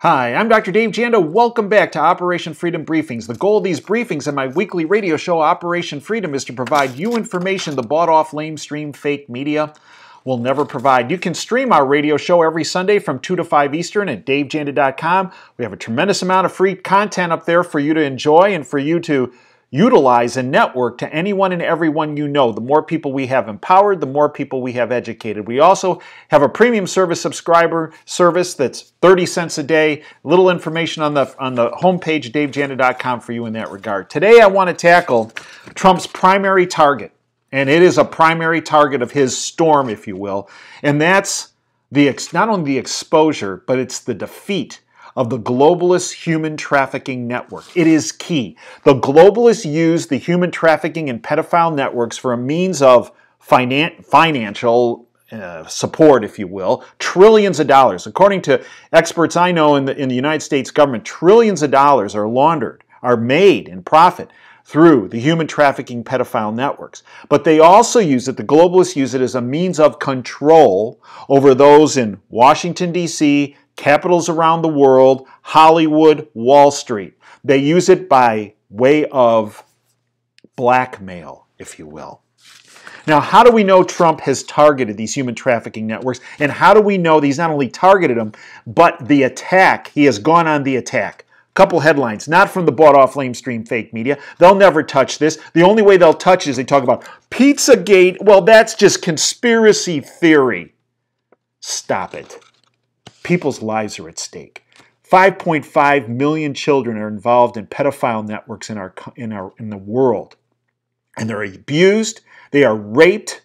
Hi, I'm Dr. Dave Janda. Welcome back to Operation Freedom Briefings. The goal of these briefings and my weekly radio show, Operation Freedom, is to provide you information the bought-off, lamestream, fake media will never provide. You can stream our radio show every Sunday from 2 to 5 Eastern at davejanda.com. We have a tremendous amount of free content up there for you to enjoy and for you to utilize and network to anyone and everyone you know. The more people we have empowered, the more people we have educated. We also have a premium service subscriber service that's 30 cents a day. Little information on the homepage, davejanda.com, for you in that regard. Today I want to tackle Trump's primary target, and it is a primary target of his storm, if you will, and that's not only the exposure, but it's the defeat of the globalist human trafficking network. It is key. The globalists use the human trafficking and pedophile networks for a means of financial support, if you will, trillions of dollars. According to experts I know in the United States government, trillions of dollars are laundered, are made in profit through the human trafficking pedophile networks. But they also use it, the globalists use it as a means of control over those in Washington, D.C., capitals around the world, Hollywood, Wall Street. They use it by way of blackmail, if you will. Now, how do we know Trump has targeted these human trafficking networks? And how do we know that he's not only targeted them, but the attack, he has gone on the attack? Couple headlines, not from the bought-off, lamestream, fake media. They'll never touch this. The only way they'll touch it is they talk about Pizzagate. Well, that's just conspiracy theory. Stop it. People's lives are at stake. 5.5 million children are involved in pedophile networks in the world. And they're abused, they are raped,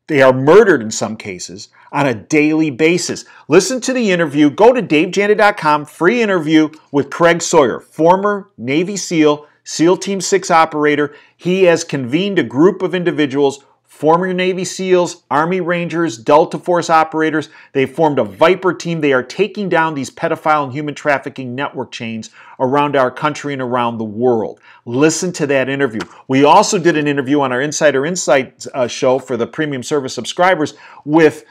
they are murdered in some cases on a daily basis. Listen to the interview. Go to davejanda.com, free interview with Craig Sawyer, former Navy SEAL, SEAL Team 6 operator. He has convened a group of individuals, former Navy SEALs, Army Rangers, Delta Force operators. They formed a Viper team. They are taking down these pedophile and human trafficking network chains around our country and around the world. Listen to that interview. We also did an interview on our Insider Insight show for the premium service subscribers with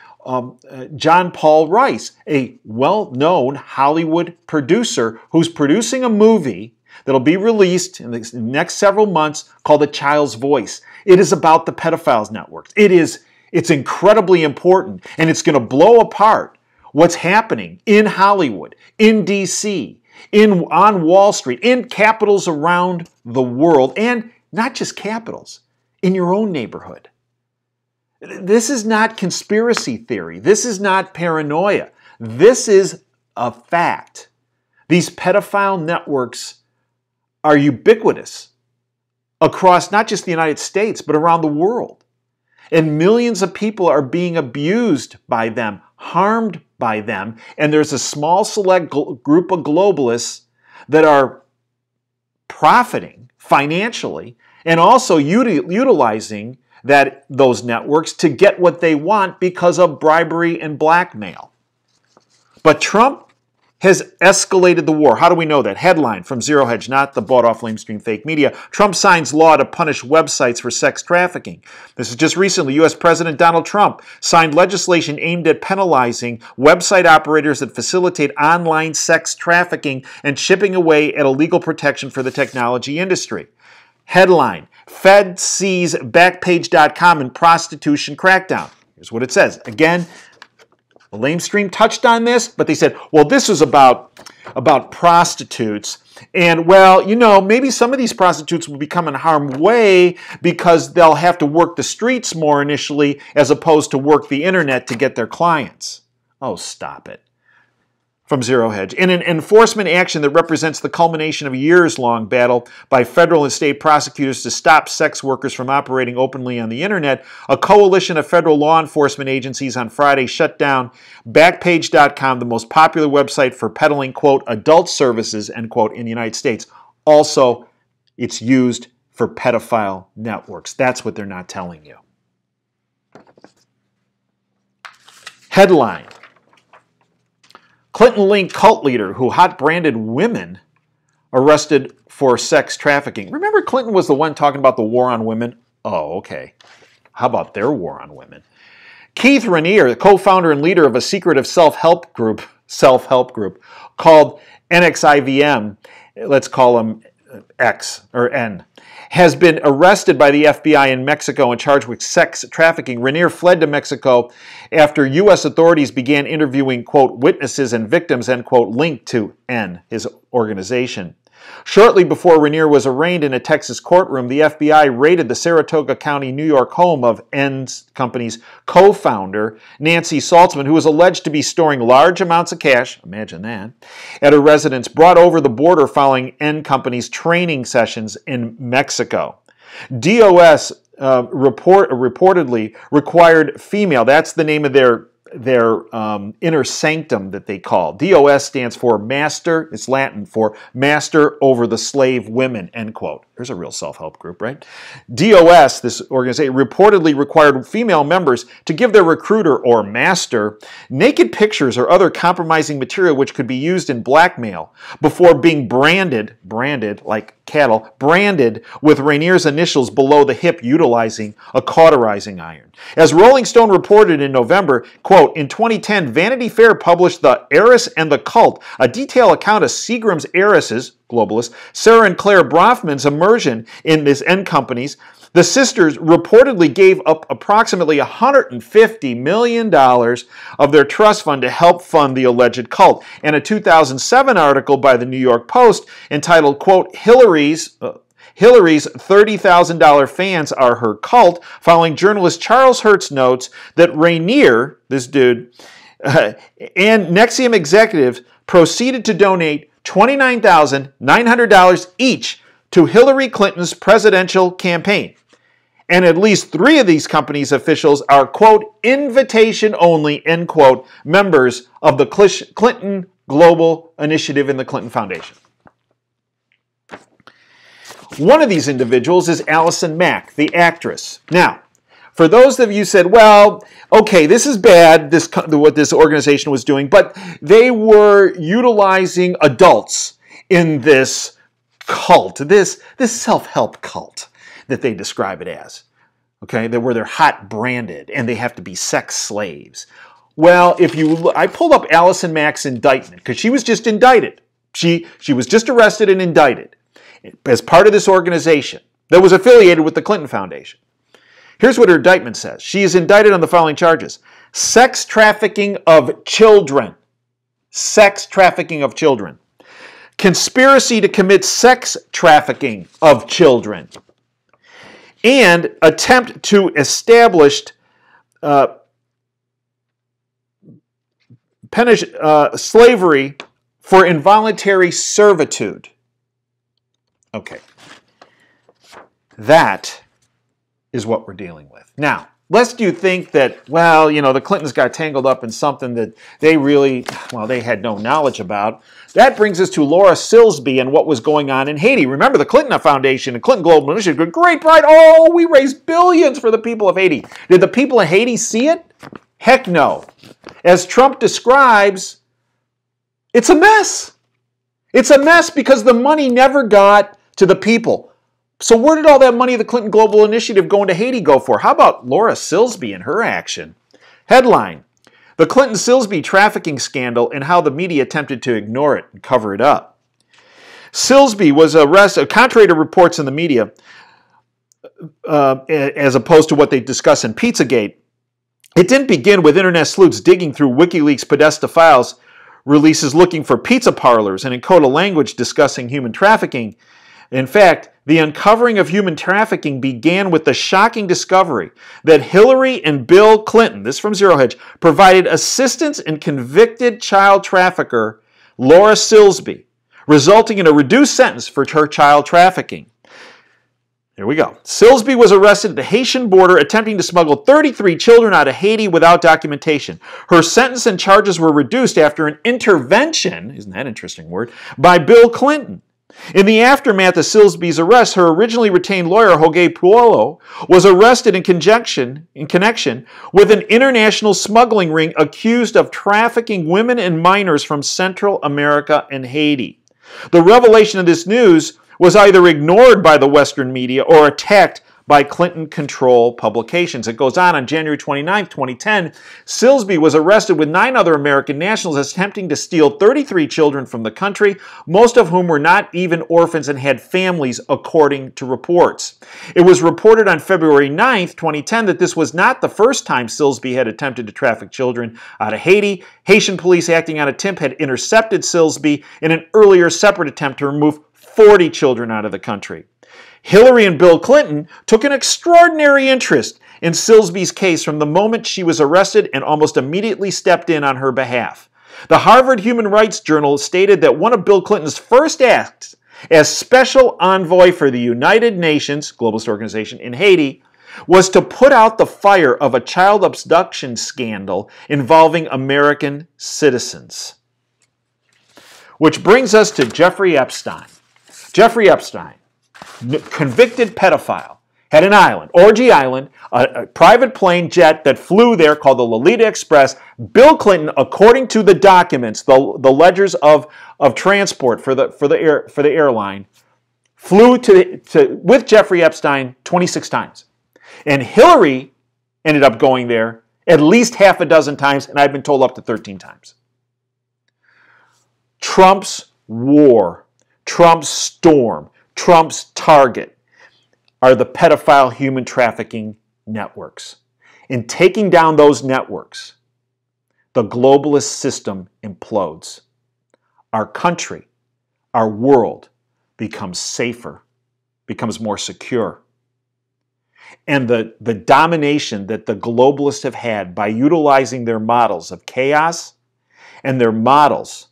John Paul Rice, a well-known Hollywood producer who's producing a movie that'll be released in the next several months called A Child's Voice. It is about the pedophiles networks. It's incredibly important, and it's going to blow apart what's happening in Hollywood, in D.C., on Wall Street, in capitals around the world, and not just capitals, in your own neighborhood. This is not conspiracy theory. This is not paranoia. This is a fact. These pedophile networks are ubiquitous across not just the United States, but around the world. And millions of people are being abused by them, harmed by them, and there's a small select group of globalists that are profiting financially and also utilizing those networks to get what they want because of bribery and blackmail. But Trump has escalated the war. How do we know that? Headline from Zero Hedge, not the bought-off, lamestream, fake media. Trump signs law to punish websites for sex trafficking. This is just recently. U.S. President Donald Trump signed legislation aimed at penalizing website operators that facilitate online sex trafficking and chipping away at illegal protection for the technology industry. Headline, Fed sees Backpage.com in prostitution crackdown. Here's what it says. Again, the lamestream touched on this, but they said, well, this is about prostitutes. And, well, you know, maybe some of these prostitutes will become in harm's way because they'll have to work the streets more initially as opposed to work the internet to get their clients. Oh, stop it. From Zero Hedge. In an enforcement action that represents the culmination of a years-long battle by federal and state prosecutors to stop sex workers from operating openly on the internet, a coalition of federal law enforcement agencies on Friday shut down Backpage.com, the most popular website for peddling, quote, adult services, end quote, in the United States. Also, it's used for pedophile networks. That's what they're not telling you. Headline. Clinton-linked cult leader who hot-branded women arrested for sex trafficking. Remember Clinton was the one talking about the war on women? Oh, okay. How about their war on women? Keith Raniere, the co-founder and leader of a secretive self-help group, self-help group called NXIVM, let's call them X or N, has been arrested by the FBI in Mexico and charged with sex trafficking. Rainier fled to Mexico after U.S. authorities began interviewing, quote, witnesses and victims, end quote, linked to N, his organization. Shortly before Rainier was arraigned in a Texas courtroom, the FBI raided the Saratoga County, New York home of N's company's co-founder, Nancy Saltzman, who was alleged to be storing large amounts of cash, imagine that, at a residence brought over the border following N company's training sessions in Mexico. DOS reportedly required female, that's the name of their inner sanctum that they call. DOS stands for master, it's Latin for master over the slave women, end quote. There's a real self-help group, right? DOS, this organization, reportedly required female members to give their recruiter or master naked pictures or other compromising material which could be used in blackmail before being branded like cattle, branded with Rainier's initials below the hip utilizing a cauterizing iron. As Rolling Stone reported in November, quote, in 2010, Vanity Fair published The Heiress and the Cult, a detailed account of Seagram's heiresses, globalists, Sarah and Claire Brofman's immersion in this N companies. The sisters reportedly gave up approximately $150 million of their trust fund to help fund the alleged cult. And a 2007 article by the New York Post entitled, quote, Hillary's $30,000 fans are her cult, following journalist Charles Hertz notes that Rainier, this dude, and NXIVM executives proceeded to donate $29,900 each to Hillary Clinton's presidential campaign. And at least 3 of these companies' officials are, quote, invitation only, end quote, members of the Clinton Global Initiative in the Clinton Foundation. One of these individuals is Allison Mack, the actress. Now, for those of you who said, well, okay, this is bad, what this organization was doing, but they were utilizing adults in this cult, this self-help cult that they describe it as. Okay, where they're hot branded and they have to be sex slaves. Well, I pulled up Allison Mack's indictment because she was just indicted. She was just arrested and indicted as part of this organization that was affiliated with the Clinton Foundation. Here's what her indictment says. She is indicted on the following charges: sex trafficking of children, sex trafficking of children, conspiracy to commit sex trafficking of children, and attempt to establish slavery for involuntary servitude. Okay. That is what we're dealing with. Now, lest you think that, well, the Clintons got tangled up in something that they had no knowledge about. That brings us to Laura Silsbee and what was going on in Haiti. Remember, the Clinton Foundation and Clinton Global Initiative, great pride. Oh, we raised billions for the people of Haiti. Did the people of Haiti see it? Heck no. As Trump describes, it's a mess. It's a mess because the money never got to the people. So where did all that money of the Clinton Global Initiative going to Haiti go for? How about Laura Silsbee and her action? Headline: The Clinton-Silsbee trafficking scandal and how the media attempted to ignore it and cover it up. Silsbee was arrested, contrary to reports in the media, as opposed to what they discuss in Pizzagate. It didn't begin with internet sleuths digging through WikiLeaks Podesta files releases looking for pizza parlors and in code of language discussing human trafficking. In fact, the uncovering of human trafficking began with the shocking discovery that Hillary and Bill Clinton, this from Zero Hedge, provided assistance in convicted child trafficker Laura Silsbee, resulting in a reduced sentence for her child trafficking. Here we go. Silsbee was arrested at the Haitian border attempting to smuggle 33 children out of Haiti without documentation. Her sentence and charges were reduced after an intervention, isn't that an interesting word, by Bill Clinton. In the aftermath of Silsbee's arrest, her originally retained lawyer, Jorge Puolo, was arrested in connection with an international smuggling ring accused of trafficking women and minors from Central America and Haiti. The revelation of this news was either ignored by the Western media or attacked by Clinton control publications. It goes on January 29, 2010, Silsbee was arrested with 9 other American nationals attempting to steal 33 children from the country, most of whom were not even orphans and had families, according to reports. It was reported on February 9, 2010, that this was not the first time Silsbee had attempted to traffic children out of Haiti. Haitian police acting on a tip had intercepted Silsbee in an earlier separate attempt to remove 40 children out of the country. Hillary and Bill Clinton took an extraordinary interest in Silsbee's case from the moment she was arrested and almost immediately stepped in on her behalf. The Harvard Human Rights Journal stated that one of Bill Clinton's first acts as special envoy for the United Nations, globalist organization, in Haiti, was to put out the fire of a child abduction scandal involving American citizens. Which brings us to Jeffrey Epstein. Jeffrey Epstein, convicted pedophile, had an island, Orgy Island, a private plane jet that flew there called the Lolita Express. Bill Clinton, according to the documents, the ledgers of transport for the airline, flew with Jeffrey Epstein 26 times. And Hillary ended up going there at least half a dozen times, and I've been told up to 13 times. Trump's war, Trump's storm, Trump's target are the pedophile human trafficking networks. In taking down those networks, the globalist system implodes. Our country, our world becomes safer, becomes more secure. And the domination that the globalists have had by utilizing their models of chaos and their models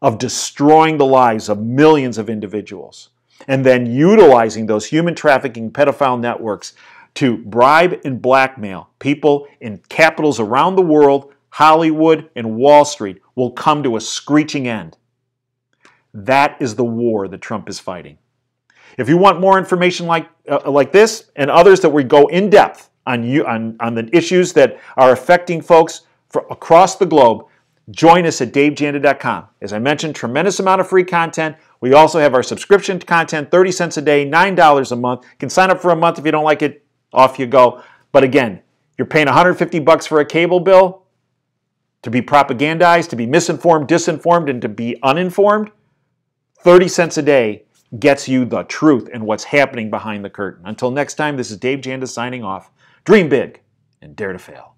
of destroying the lives of millions of individuals, and then utilizing those human trafficking pedophile networks to bribe and blackmail people in capitals around the world, Hollywood and Wall Street, will come to a screeching end. That is the war that Trump is fighting. If you want more information like this and others that we go in depth on the issues that are affecting folks across the globe, join us at davejanda.com. As I mentioned, tremendous amount of free content. We also have our subscription content, 30 cents a day, $9 a month. You can sign up for a month. If you don't like it, off you go. But again, you're paying $150 for a cable bill to be propagandized, to be misinformed, disinformed, and to be uninformed. 30 cents a day gets you the truth and what's happening behind the curtain. Until next time, this is Dave Janda signing off. Dream big and dare to fail.